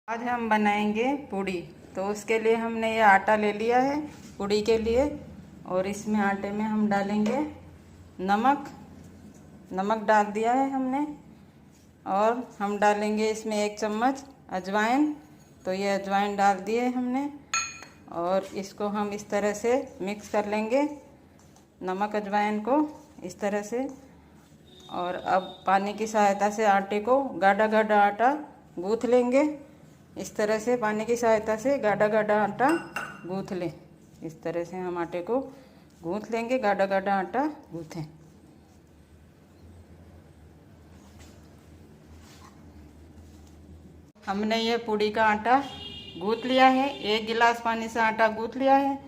आज हम बनाएंगे पूड़ी। तो उसके लिए हमने ये आटा ले लिया है पूड़ी के लिए, और इसमें आटे में हम डालेंगे नमक। नमक डाल दिया है हमने, और हम डालेंगे इसमें 1 चम्मच अजवाइन। तो ये अजवाइन डाल दिए हमने, और इसको हम इस तरह से मिक्स कर लेंगे, नमक अजवाइन को इस तरह से। और अब पानी की सहायता से आटे को गाढ़ा गाढ़ा आटा गूँथ लेंगे। इस तरह से पानी की सहायता से गाढ़ा गाढ़ा आटा गूँथ लें। इस तरह से हम आटे को गूँथ लेंगे, गाढ़ा गाढ़ा आटा गूँथें। हमने ये पूड़ी का आटा गूँथ लिया है, 1 गिलास पानी से आटा गूँथ लिया है।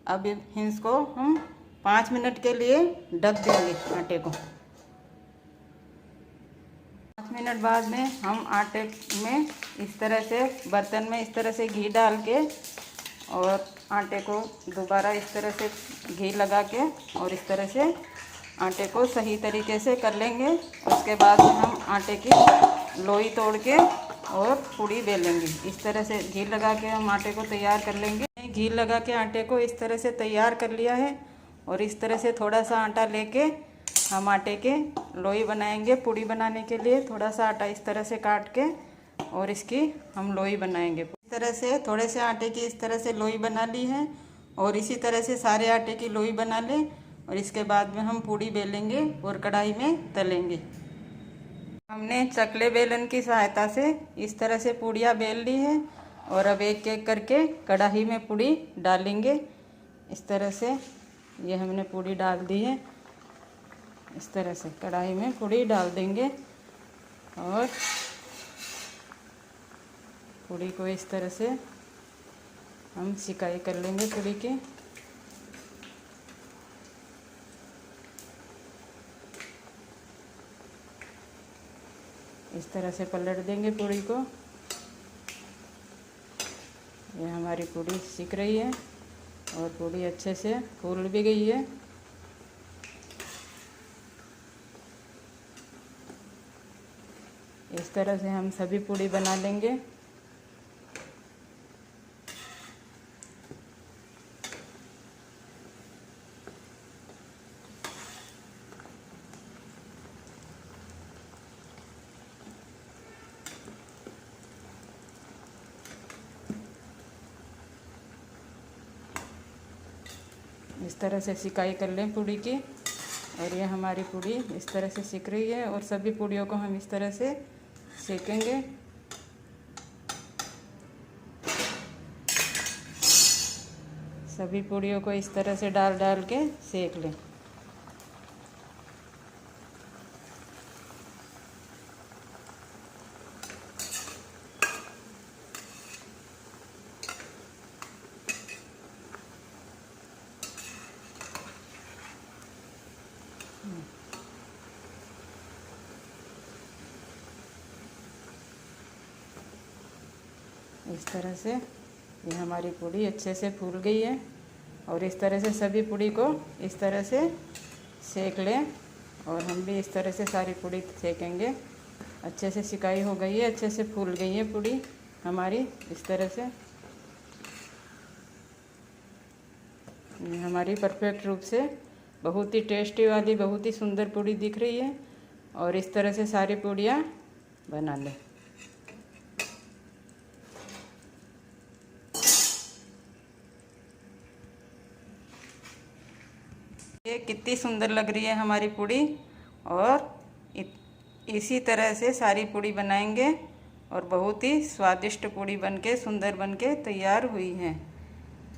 अब इसको हम 5 मिनट के लिए ढक देंगे आटे को। 5 मिनट बाद में हम आटे में इस तरह से बर्तन में इस तरह से घी डाल के, और आटे को दोबारा इस तरह से घी लगा के, और इस तरह से आटे को सही तरीके से कर लेंगे। उसके बाद हम आटे की लोई तोड़ के और पूड़ी बेलेंगे। इस तरह से घी लगा के हम आटे को तैयार कर लेंगे। घी लगा के आटे को इस तरह से तैयार कर लिया है, और इस तरह से थोड़ा सा आटा लेके हम आटे के लोई बनाएंगे। पूड़ी बनाने के लिए थोड़ा सा आटा इस तरह से काट के, और इसकी हम लोई बनाएंगे। इस तरह से थोड़े से आटे की इस तरह से लोई बना ली है, और इसी तरह से सारे आटे की लोई बना लें। और इसके बाद में हम पूड़ी बेलेंगे और कढ़ाई में तलेंगे। हमने चकले बेलन की सहायता से इस तरह से पूड़ियाँ बेल ली है, और अब एक एक करके कढ़ाई में पूड़ी डालेंगे। इस तरह से ये हमने पूड़ी डाल दी है। इस तरह से कढ़ाई में पूड़ी डाल देंगे, और पूड़ी को इस तरह से हम सिकाई कर लेंगे पूड़ी की। इस तरह से पलट देंगे पूड़ी को। ये हमारी पूड़ी सिक रही है, और पूड़ी अच्छे से फूल भी गई है। इस तरह से हम सभी पूड़ी बना लेंगे। इस तरह से सिकाई कर लें पूड़ी की, और ये हमारी पूड़ी इस तरह से सिक रही है। और सभी पूड़ियों को हम इस तरह से सेकेंगे। सभी पूड़ियों को इस तरह से डाल डाल के सेक लें। इस तरह से ये हमारी पूड़ी अच्छे से फूल गई है, और इस तरह से सभी पूड़ी को इस तरह से सेक लें। और हम भी इस तरह से सारी पूड़ी सेकेंगे। अच्छे से सिकाई हो गई है, अच्छे से फूल गई है पूड़ी हमारी। इस तरह से ये हमारी परफेक्ट रूप से बहुत ही टेस्टी वाली, बहुत ही सुंदर पूड़ी दिख रही है। और इस तरह से सारी पूड़ियाँ बना लें। ये कितनी सुंदर लग रही है हमारी पूड़ी। और इसी तरह से सारी पूड़ी बनाएंगे, और बहुत ही स्वादिष्ट पूड़ी बनके सुंदर बनके तैयार हुई है।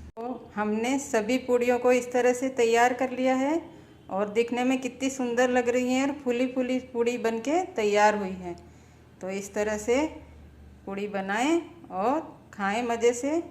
तो हमने सभी पूड़ियों को इस तरह से तैयार कर लिया है, और दिखने में कितनी सुंदर लग रही है, और फूली फूली पूड़ी बनके तैयार हुई है। तो इस तरह से पूड़ी बनाएं और खाएं मज़े से।